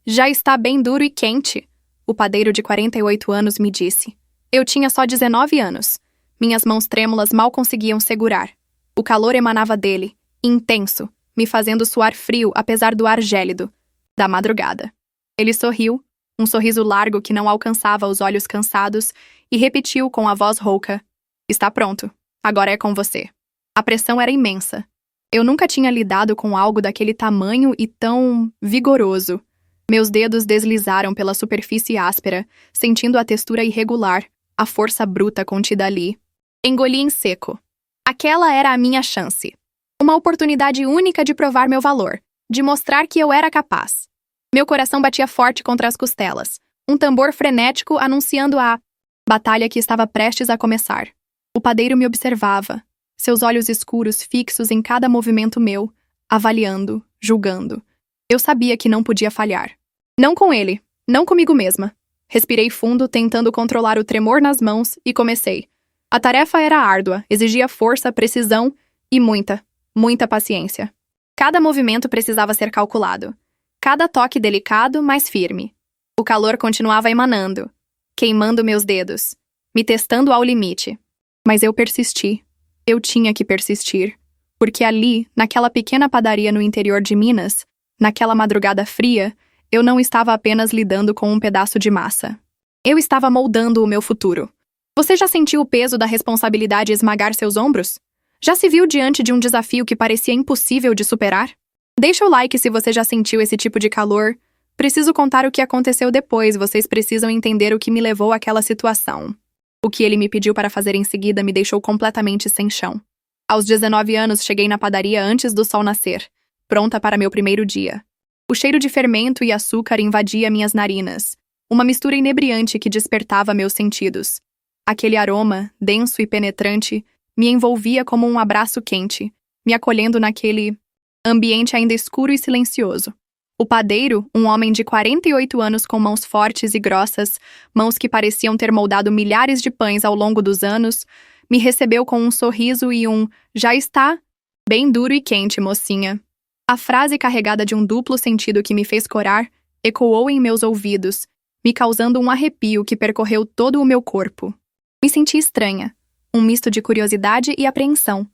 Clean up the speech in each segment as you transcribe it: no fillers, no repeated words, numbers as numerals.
Já está bem duro e quente, o padeiro de 48 anos me disse. Eu tinha só 19 anos. Minhas mãos trêmulas mal conseguiam segurar. O calor emanava dele, intenso, me fazendo suar frio apesar do ar gélido da madrugada. Ele sorriu, um sorriso largo que não alcançava os olhos cansados, e repetiu com a voz rouca: Está pronto, agora é com você. A pressão era imensa. Eu nunca tinha lidado com algo daquele tamanho e tão vigoroso. Meus dedos deslizaram pela superfície áspera, sentindo a textura irregular, a força bruta contida ali. Engoli em seco. Aquela era a minha chance. Uma oportunidade única de provar meu valor, de mostrar que eu era capaz. Meu coração batia forte contra as costelas, um tambor frenético anunciando a batalha que estava prestes a começar. O padeiro me observava, seus olhos escuros fixos em cada movimento meu, avaliando, julgando. Eu sabia que não podia falhar. Não com ele, não comigo mesma. Respirei fundo, tentando controlar o tremor nas mãos, e comecei. A tarefa era árdua, exigia força, precisão e muita paciência. Cada movimento precisava ser calculado. Cada toque delicado, mas firme. O calor continuava emanando, queimando meus dedos, me testando ao limite. Mas eu persisti. Eu tinha que persistir. Porque ali, naquela pequena padaria no interior de Minas, naquela madrugada fria, eu não estava apenas lidando com um pedaço de massa. Eu estava moldando o meu futuro. Você já sentiu o peso da responsabilidade esmagar seus ombros? Já se viu diante de um desafio que parecia impossível de superar? Deixa o like se você já sentiu esse tipo de calor. Preciso contar o que aconteceu depois, vocês precisam entender o que me levou àquela situação. O que ele me pediu para fazer em seguida me deixou completamente sem chão. Aos 19 anos, cheguei na padaria antes do sol nascer, pronta para meu primeiro dia. O cheiro de fermento e açúcar invadia minhas narinas, uma mistura inebriante que despertava meus sentidos. Aquele aroma, denso e penetrante, me envolvia como um abraço quente, me acolhendo naquele ambiente ainda escuro e silencioso. O padeiro, um homem de 48 anos com mãos fortes e grossas, mãos que pareciam ter moldado milhares de pães ao longo dos anos, me recebeu com um sorriso e um "já está bem duro e quente, mocinha". A frase carregada de um duplo sentido que me fez corar ecoou em meus ouvidos, me causando um arrepio que percorreu todo o meu corpo. Me senti estranha, um misto de curiosidade e apreensão,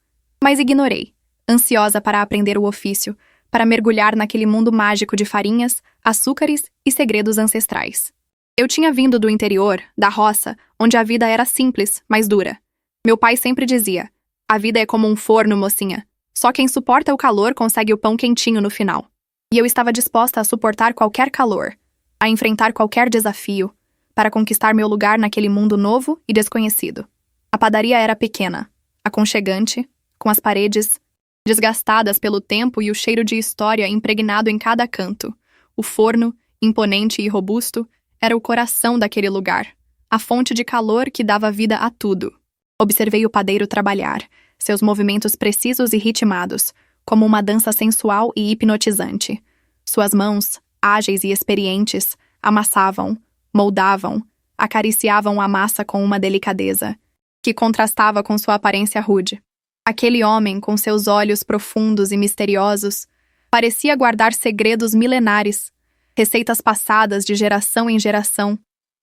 mas ignorei, ansiosa para aprender o ofício, para mergulhar naquele mundo mágico de farinhas, açúcares e segredos ancestrais. Eu tinha vindo do interior, da roça, onde a vida era simples, mas dura. Meu pai sempre dizia: a vida é como um forno, mocinha. Só quem suporta o calor consegue o pão quentinho no final. E eu estava disposta a suportar qualquer calor, a enfrentar qualquer desafio, para conquistar meu lugar naquele mundo novo e desconhecido. A padaria era pequena, aconchegante, com as paredes desgastadas pelo tempo e o cheiro de história impregnado em cada canto. O forno, imponente e robusto, era o coração daquele lugar, a fonte de calor que dava vida a tudo. Observei o padeiro trabalhar, seus movimentos precisos e ritmados, como uma dança sensual e hipnotizante. Suas mãos, ágeis e experientes, amassavam, moldavam, acariciavam a massa com uma delicadeza, que contrastava com sua aparência rude. Aquele homem, com seus olhos profundos e misteriosos, parecia guardar segredos milenares, receitas passadas de geração em geração,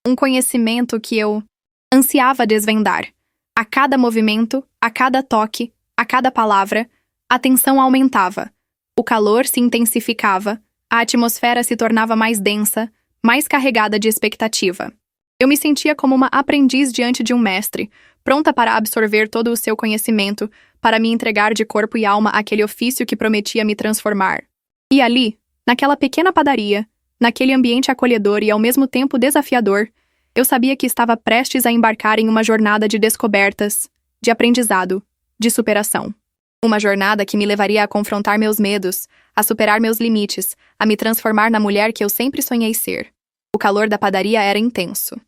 um conhecimento que eu ansiava desvendar. A cada movimento, a cada toque, a cada palavra, a tensão aumentava, o calor se intensificava, a atmosfera se tornava mais densa, mais carregada de expectativa. Eu me sentia como uma aprendiz diante de um mestre, pronta para absorver todo o seu conhecimento, para me entregar de corpo e alma àquele ofício que prometia me transformar. E ali, naquela pequena padaria, naquele ambiente acolhedor e ao mesmo tempo desafiador, eu sabia que estava prestes a embarcar em uma jornada de descobertas, de aprendizado, de superação. Uma jornada que me levaria a confrontar meus medos, a superar meus limites, a me transformar na mulher que eu sempre sonhei ser. O calor da padaria era intenso.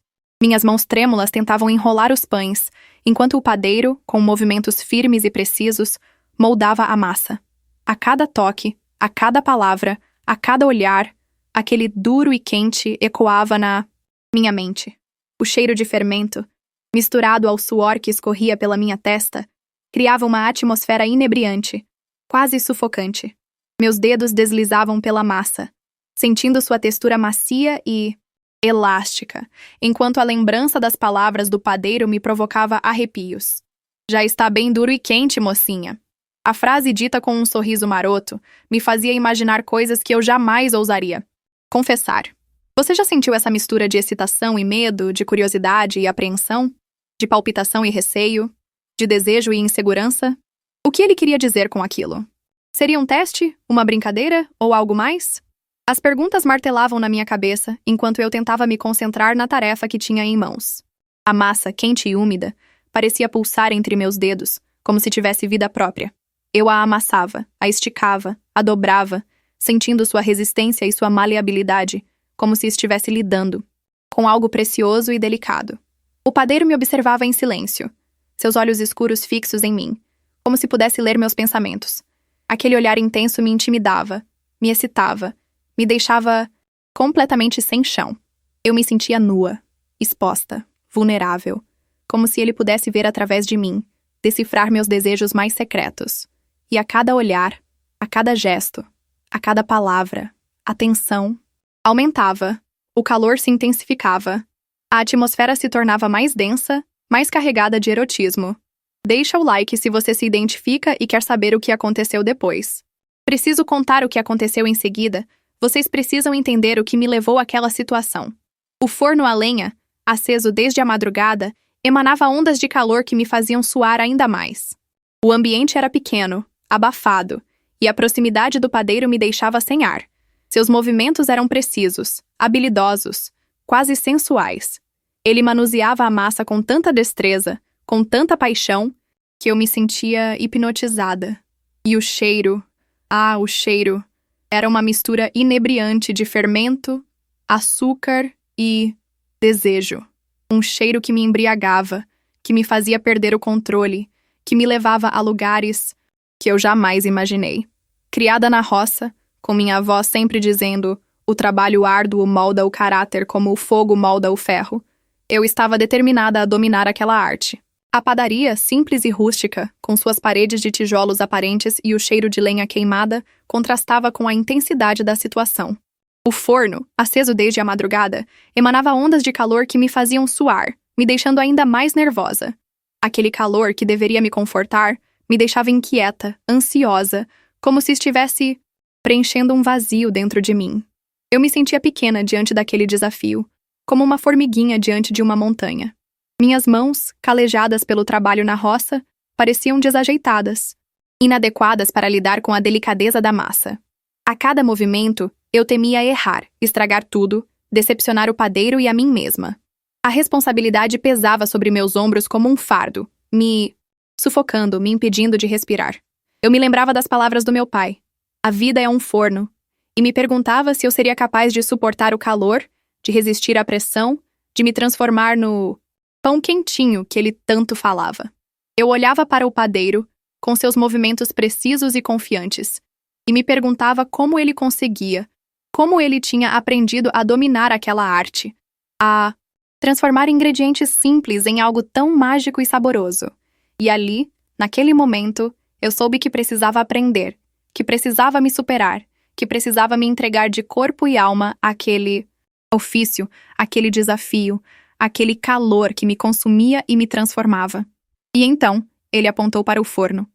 Minhas mãos trêmulas tentavam enrolar os pães, enquanto o padeiro, com movimentos firmes e precisos, moldava a massa. A cada toque, a cada palavra, a cada olhar, aquele duro e quente ecoava na minha mente. O cheiro de fermento, misturado ao suor que escorria pela minha testa, criava uma atmosfera inebriante, quase sufocante. Meus dedos deslizavam pela massa, sentindo sua textura macia e elástica, enquanto a lembrança das palavras do padeiro me provocava arrepios. Já está bem duro e quente, mocinha. A frase dita com um sorriso maroto me fazia imaginar coisas que eu jamais ousaria confessar. Você já sentiu essa mistura de excitação e medo, de curiosidade e apreensão? De palpitação e receio? De desejo e insegurança? O que ele queria dizer com aquilo? Seria um teste? Uma brincadeira? Ou algo mais? As perguntas martelavam na minha cabeça enquanto eu tentava me concentrar na tarefa que tinha em mãos. A massa, quente e úmida, parecia pulsar entre meus dedos, como se tivesse vida própria. Eu a amassava, a esticava, a dobrava, sentindo sua resistência e sua maleabilidade, como se estivesse lidando com algo precioso e delicado. O padeiro me observava em silêncio, seus olhos escuros fixos em mim, como se pudesse ler meus pensamentos. Aquele olhar intenso me intimidava, me excitava, me deixava completamente sem chão. Eu me sentia nua, exposta, vulnerável, como se ele pudesse ver através de mim, decifrar meus desejos mais secretos. E a cada olhar, a cada gesto, a cada palavra, a tensão aumentava, o calor se intensificava, a atmosfera se tornava mais densa, mais carregada de erotismo. Deixa o like se você se identifica e quer saber o que aconteceu depois. Preciso contar o que aconteceu em seguida. Vocês precisam entender o que me levou àquela situação. O forno a lenha, aceso desde a madrugada, emanava ondas de calor que me faziam suar ainda mais. O ambiente era pequeno, abafado, e a proximidade do padeiro me deixava sem ar. Seus movimentos eram precisos, habilidosos, quase sensuais. Ele manuseava a massa com tanta destreza, com tanta paixão, que eu me sentia hipnotizada. E o cheiro, o cheiro, era uma mistura inebriante de fermento, açúcar e desejo. Um cheiro que me embriagava, que me fazia perder o controle, que me levava a lugares que eu jamais imaginei. Criada na roça, com minha avó sempre dizendo: o trabalho árduo molda o caráter como o fogo molda o ferro, eu estava determinada a dominar aquela arte. A padaria, simples e rústica, com suas paredes de tijolos aparentes e o cheiro de lenha queimada, contrastava com a intensidade da situação. O forno, aceso desde a madrugada, emanava ondas de calor que me faziam suar, me deixando ainda mais nervosa. Aquele calor que deveria me confortar me deixava inquieta, ansiosa, como se estivesse preenchendo um vazio dentro de mim. Eu me sentia pequena diante daquele desafio, como uma formiguinha diante de uma montanha. Minhas mãos, calejadas pelo trabalho na roça, pareciam desajeitadas, inadequadas para lidar com a delicadeza da massa. A cada movimento, eu temia errar, estragar tudo, decepcionar o padeiro e a mim mesma. A responsabilidade pesava sobre meus ombros como um fardo, me sufocando, me impedindo de respirar. Eu me lembrava das palavras do meu pai. A vida é um forno. E me perguntava se eu seria capaz de suportar o calor, de resistir à pressão, de me transformar no pão quentinho que ele tanto falava. Eu olhava para o padeiro, com seus movimentos precisos e confiantes, e me perguntava como ele conseguia, como ele tinha aprendido a dominar aquela arte, a transformar ingredientes simples em algo tão mágico e saboroso. E ali, naquele momento, eu soube que precisava aprender, que precisava me superar, que precisava me entregar de corpo e alma àquele ofício, àquele desafio, aquele calor que me consumia e me transformava. E então, ele apontou para o forno.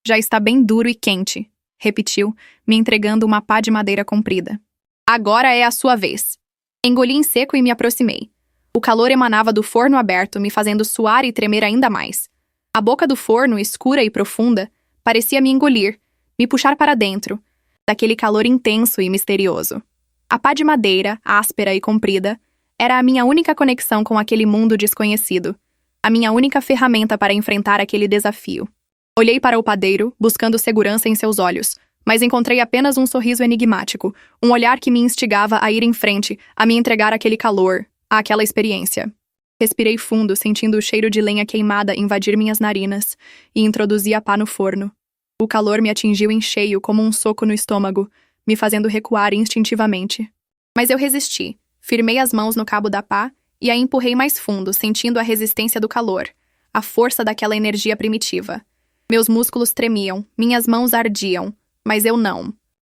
Já está bem duro e quente, repetiu, me entregando uma pá de madeira comprida. Agora é a sua vez. Engoli em seco e me aproximei. O calor emanava do forno aberto, me fazendo suar e tremer ainda mais. A boca do forno, escura e profunda, parecia me engolir, me puxar para dentro, daquele calor intenso e misterioso. A pá de madeira, áspera e comprida, era a minha única conexão com aquele mundo desconhecido, a minha única ferramenta para enfrentar aquele desafio. Olhei para o padeiro, buscando segurança em seus olhos, mas encontrei apenas um sorriso enigmático, um olhar que me instigava a ir em frente, a me entregar aquele calor, àquela experiência. Respirei fundo, sentindo o cheiro de lenha queimada invadir minhas narinas, e introduzi a pá no forno. O calor me atingiu em cheio como um soco no estômago, me fazendo recuar instintivamente. Mas eu resisti. Firmei as mãos no cabo da pá e a empurrei mais fundo, sentindo a resistência do calor, a força daquela energia primitiva. Meus músculos tremiam, minhas mãos ardiam, mas eu não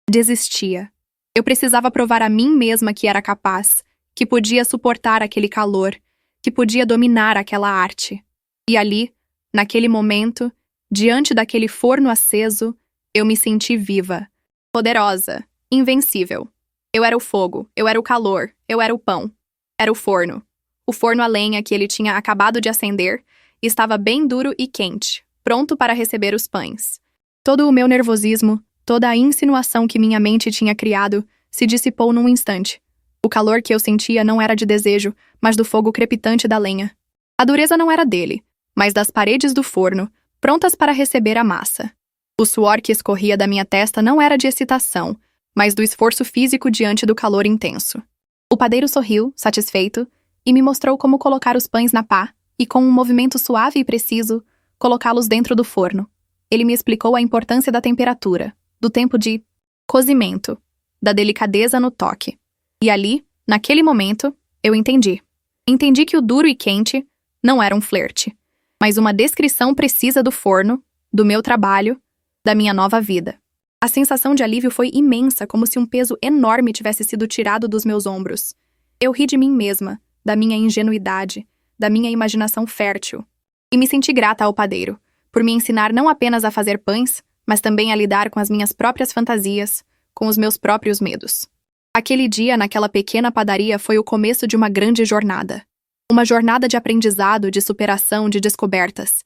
desistia. Eu precisava provar a mim mesma que era capaz, que podia suportar aquele calor, que podia dominar aquela arte. E ali, naquele momento, diante daquele forno aceso, eu me senti viva, poderosa, invencível. Eu era o fogo, eu era o calor, eu era o pão. Era o forno. O forno a lenha que ele tinha acabado de acender estava bem duro e quente, pronto para receber os pães. Todo o meu nervosismo, toda a insinuação que minha mente tinha criado, se dissipou num instante. O calor que eu sentia não era de desejo, mas do fogo crepitante da lenha. A dureza não era dele, mas das paredes do forno, prontas para receber a massa. O suor que escorria da minha testa não era de excitação, mas do esforço físico diante do calor intenso. O padeiro sorriu, satisfeito, e me mostrou como colocar os pães na pá e, com um movimento suave e preciso, colocá-los dentro do forno. Ele me explicou a importância da temperatura, do tempo de cozimento, da delicadeza no toque. E ali, naquele momento, eu entendi. Entendi que o duro e quente não era um flerte, mas uma descrição precisa do forno, do meu trabalho, da minha nova vida. A sensação de alívio foi imensa, como se um peso enorme tivesse sido tirado dos meus ombros. Eu ri de mim mesma, da minha ingenuidade, da minha imaginação fértil. E me senti grata ao padeiro, por me ensinar não apenas a fazer pães, mas também a lidar com as minhas próprias fantasias, com os meus próprios medos. Aquele dia naquela pequena padaria foi o começo de uma grande jornada. Uma jornada de aprendizado, de superação, de descobertas.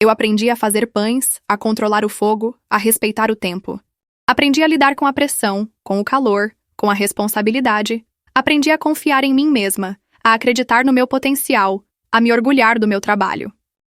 Eu aprendi a fazer pães, a controlar o fogo, a respeitar o tempo. Aprendi a lidar com a pressão, com o calor, com a responsabilidade. Aprendi a confiar em mim mesma, a acreditar no meu potencial, a me orgulhar do meu trabalho.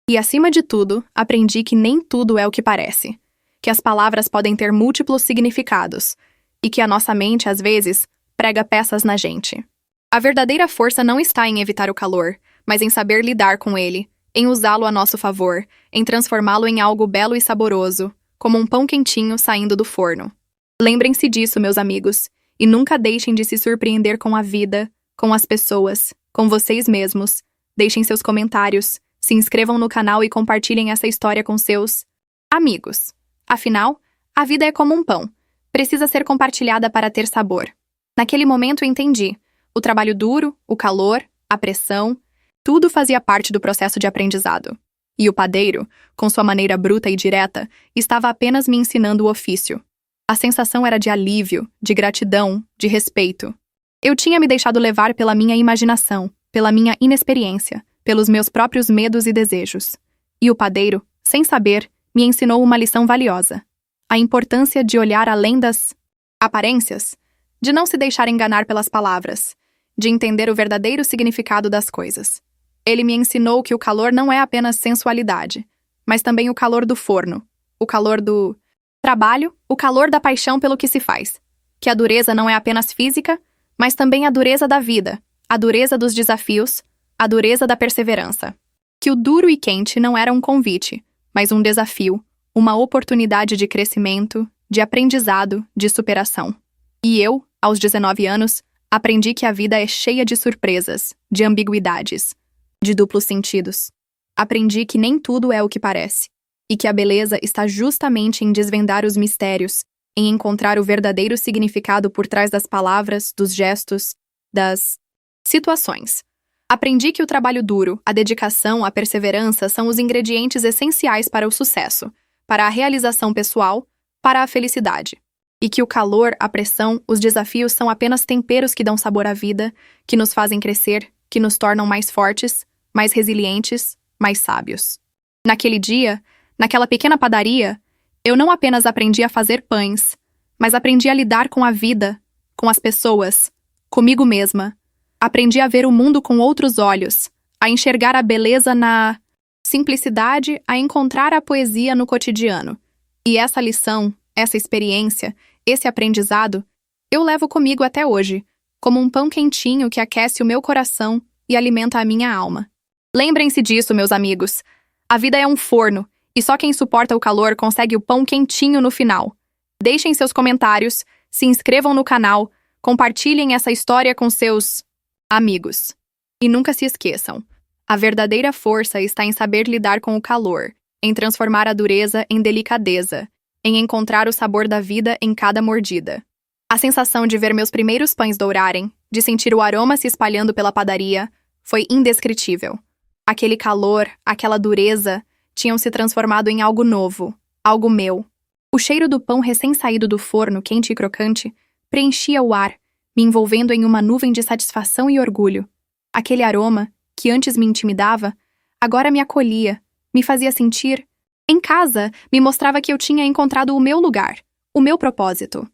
E, acima de tudo, aprendi que nem tudo é o que parece. Que as palavras podem ter múltiplos significados. E que a nossa mente, às vezes, prega peças na gente. A verdadeira força não está em evitar o calor, mas em saber lidar com ele, em usá-lo a nosso favor, em transformá-lo em algo belo e saboroso, como um pão quentinho saindo do forno. Lembrem-se disso, meus amigos, e nunca deixem de se surpreender com a vida, com as pessoas, com vocês mesmos. Deixem seus comentários, se inscrevam no canal e compartilhem essa história com seus amigos. Afinal, a vida é como um pão. Precisa ser compartilhada para ter sabor. Naquele momento entendi. O trabalho duro, o calor, a pressão, tudo fazia parte do processo de aprendizado. E o padeiro, com sua maneira bruta e direta, estava apenas me ensinando o ofício. A sensação era de alívio, de gratidão, de respeito. Eu tinha me deixado levar pela minha imaginação, pela minha inexperiência, pelos meus próprios medos e desejos. E o padeiro, sem saber, me ensinou uma lição valiosa. A importância de olhar além das aparências, de não se deixar enganar pelas palavras, de entender o verdadeiro significado das coisas. Ele me ensinou que o calor não é apenas sensualidade, mas também o calor do forno, o calor do trabalho, o calor da paixão pelo que se faz. Que a dureza não é apenas física, mas também a dureza da vida, a dureza dos desafios, a dureza da perseverança. Que o duro e quente não era um convite, mas um desafio, uma oportunidade de crescimento, de aprendizado, de superação. E eu, aos 19 anos, aprendi que a vida é cheia de surpresas, de ambiguidades, de duplos sentidos. Aprendi que nem tudo é o que parece, e que a beleza está justamente em desvendar os mistérios, em encontrar o verdadeiro significado por trás das palavras, dos gestos, das situações. Aprendi que o trabalho duro, a dedicação, a perseverança são os ingredientes essenciais para o sucesso, para a realização pessoal, para a felicidade. E que o calor, a pressão, os desafios são apenas temperos que dão sabor à vida, que nos fazem crescer, que nos tornam mais fortes, mais resilientes, mais sábios. Naquele dia, naquela pequena padaria, eu não apenas aprendi a fazer pães, mas aprendi a lidar com a vida, com as pessoas, comigo mesma. Aprendi a ver o mundo com outros olhos, a enxergar a beleza na simplicidade, a encontrar a poesia no cotidiano. E essa lição, essa experiência, esse aprendizado, eu levo comigo até hoje, como um pão quentinho que aquece o meu coração e alimenta a minha alma. Lembrem-se disso, meus amigos. A vida é um forno, e só quem suporta o calor consegue o pão quentinho no final. Deixem seus comentários, se inscrevam no canal, compartilhem essa história com seus amigos. E nunca se esqueçam, a verdadeira força está em saber lidar com o calor, em transformar a dureza em delicadeza, em encontrar o sabor da vida em cada mordida. A sensação de ver meus primeiros pães dourarem, de sentir o aroma se espalhando pela padaria, foi indescritível. Aquele calor, aquela dureza, tinham se transformado em algo novo, algo meu. O cheiro do pão recém-saído do forno, quente e crocante, preenchia o ar, me envolvendo em uma nuvem de satisfação e orgulho. Aquele aroma, que antes me intimidava, agora me acolhia, me fazia sentir. Em casa, me mostrava que eu tinha encontrado o meu lugar, o meu propósito.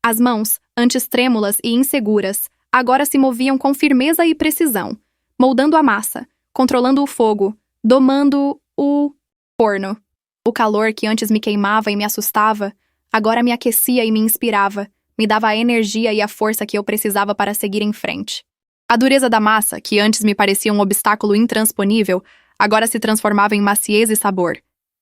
As mãos, antes trêmulas e inseguras, agora se moviam com firmeza e precisão, moldando a massa, controlando o fogo, domando o forno. O calor que antes me queimava e me assustava, agora me aquecia e me inspirava, me dava a energia e a força que eu precisava para seguir em frente. A dureza da massa, que antes me parecia um obstáculo intransponível, agora se transformava em maciez e sabor,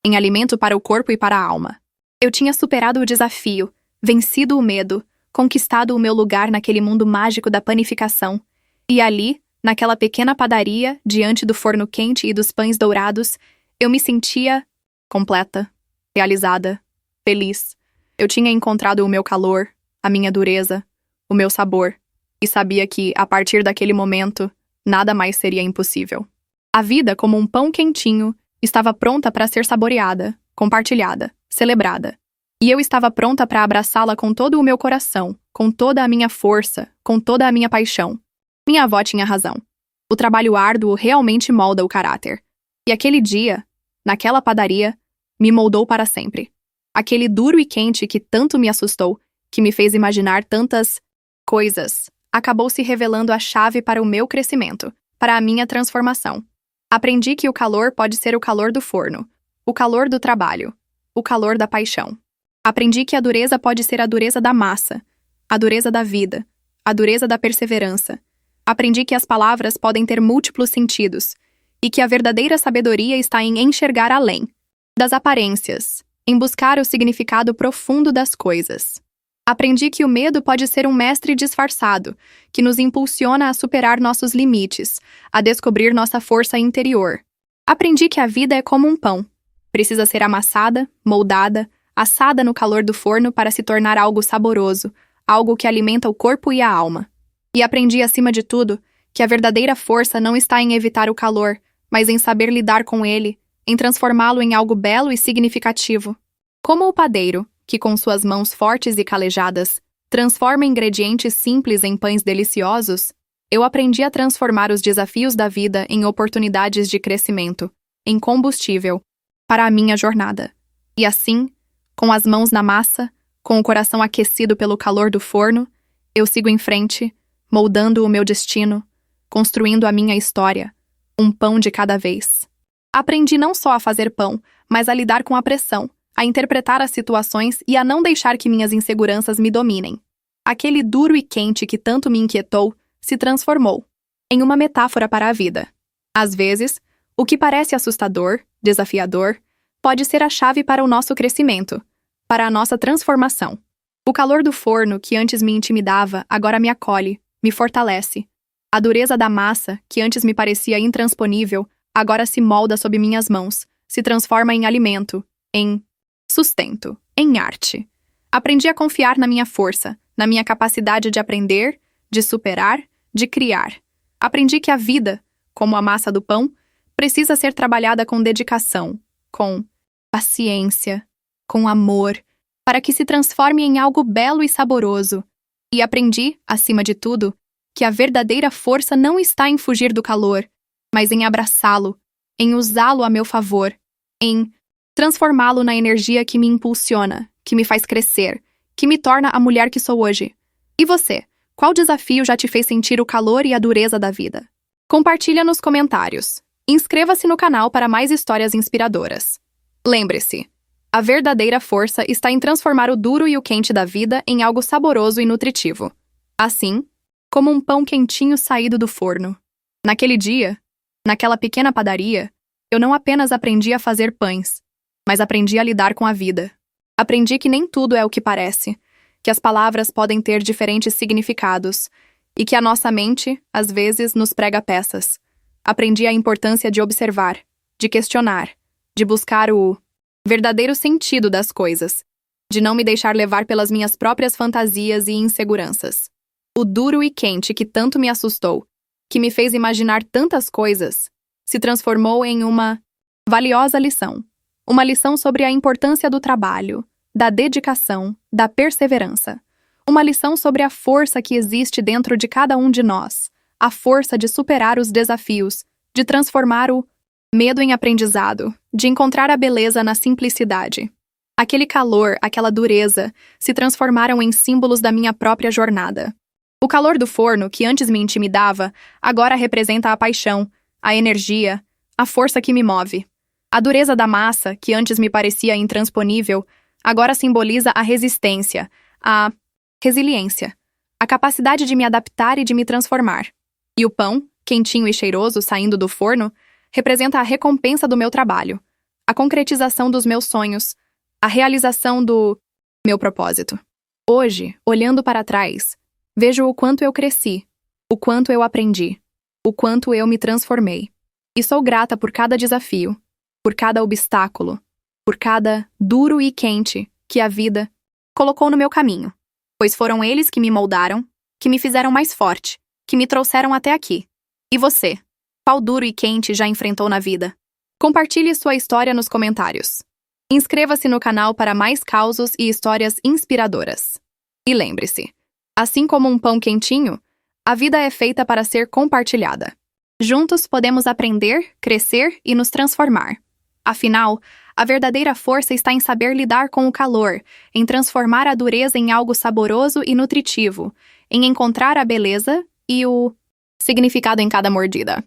em alimento para o corpo e para a alma. Eu tinha superado o desafio, vencido o medo, conquistado o meu lugar naquele mundo mágico da panificação. E ali, naquela pequena padaria, diante do forno quente e dos pães dourados, eu me sentia completa, realizada, feliz. Eu tinha encontrado o meu calor, a minha dureza, o meu sabor, e sabia que, a partir daquele momento, nada mais seria impossível. A vida, como um pão quentinho, estava pronta para ser saboreada, compartilhada, celebrada. E eu estava pronta para abraçá-la com todo o meu coração, com toda a minha força, com toda a minha paixão. Minha avó tinha razão. O trabalho árduo realmente molda o caráter. E aquele dia, naquela padaria, me moldou para sempre. Aquele duro e quente que tanto me assustou, que me fez imaginar tantas coisas, acabou se revelando a chave para o meu crescimento, para a minha transformação. Aprendi que o calor pode ser o calor do forno, o calor do trabalho, o calor da paixão. Aprendi que a dureza pode ser a dureza da massa, a dureza da vida, a dureza da perseverança. Aprendi que as palavras podem ter múltiplos sentidos e que a verdadeira sabedoria está em enxergar além das aparências, em buscar o significado profundo das coisas. Aprendi que o medo pode ser um mestre disfarçado, que nos impulsiona a superar nossos limites, a descobrir nossa força interior. Aprendi que a vida é como um pão. Precisa ser amassada, moldada, assada no calor do forno para se tornar algo saboroso, algo que alimenta o corpo e a alma. E aprendi, acima de tudo, que a verdadeira força não está em evitar o calor, mas em saber lidar com ele, em transformá-lo em algo belo e significativo. Como o padeiro, que com suas mãos fortes e calejadas, transforma ingredientes simples em pães deliciosos, eu aprendi a transformar os desafios da vida em oportunidades de crescimento, em combustível, para a minha jornada. E assim, com as mãos na massa, com o coração aquecido pelo calor do forno, eu sigo em frente, moldando o meu destino, construindo a minha história, um pão de cada vez. Aprendi não só a fazer pão, mas a lidar com a pressão, a interpretar as situações e a não deixar que minhas inseguranças me dominem. Aquele duro e quente que tanto me inquietou se transformou em uma metáfora para a vida. Às vezes, o que parece assustador, desafiador, pode ser a chave para o nosso crescimento, para a nossa transformação. O calor do forno, que antes me intimidava, agora me acolhe, me fortalece. A dureza da massa, que antes me parecia intransponível, agora se molda sob minhas mãos, se transforma em alimento, em sustento, em arte. Aprendi a confiar na minha força, na minha capacidade de aprender, de superar, de criar. Aprendi que a vida, como a massa do pão, precisa ser trabalhada com dedicação, com paciência, com amor, para que se transforme em algo belo e saboroso. E aprendi, acima de tudo, que a verdadeira força não está em fugir do calor, mas em abraçá-lo, em usá-lo a meu favor, em transformá-lo na energia que me impulsiona, que me faz crescer, que me torna a mulher que sou hoje. E você, qual desafio já te fez sentir o calor e a dureza da vida? Compartilha nos comentários. Inscreva-se no canal para mais histórias inspiradoras. Lembre-se, a verdadeira força está em transformar o duro e o quente da vida em algo saboroso e nutritivo. Assim, como um pão quentinho saído do forno. Naquele dia, naquela pequena padaria, eu não apenas aprendi a fazer pães, mas aprendi a lidar com a vida. Aprendi que nem tudo é o que parece, que as palavras podem ter diferentes significados e que a nossa mente, às vezes, nos prega peças. Aprendi a importância de observar, de questionar, de buscar o verdadeiro sentido das coisas. de não me deixar levar pelas minhas próprias fantasias e inseguranças. O duro e quente que tanto me assustou, que me fez imaginar tantas coisas, se transformou em uma valiosa lição. Uma lição sobre a importância do trabalho, da dedicação, da perseverança. Uma lição sobre a força que existe dentro de cada um de nós, a força de superar os desafios, de transformar o medo em aprendizado, de encontrar a beleza na simplicidade. Aquele calor, aquela dureza, se transformaram em símbolos da minha própria jornada. O calor do forno, que antes me intimidava, agora representa a paixão, a energia, a força que me move. A dureza da massa, que antes me parecia intransponível, agora simboliza a resistência, a resiliência, a capacidade de me adaptar e de me transformar. E o pão, quentinho e cheiroso saindo do forno, representa a recompensa do meu trabalho, a concretização dos meus sonhos, a realização do meu propósito. Hoje, olhando para trás, vejo o quanto eu cresci, o quanto eu aprendi, o quanto eu me transformei. E sou grata por cada desafio, por cada obstáculo, por cada duro e quente que a vida colocou no meu caminho, pois foram eles que me moldaram, que me fizeram mais forte, que me trouxeram até aqui. E você? Qual duro e quente já enfrentou na vida? Compartilhe sua história nos comentários. Inscreva-se no canal para mais causos e histórias inspiradoras. E lembre-se, assim como um pão quentinho, a vida é feita para ser compartilhada. Juntos podemos aprender, crescer e nos transformar. Afinal, a verdadeira força está em saber lidar com o calor, em transformar a dureza em algo saboroso e nutritivo, em encontrar a beleza e o significado em cada mordida.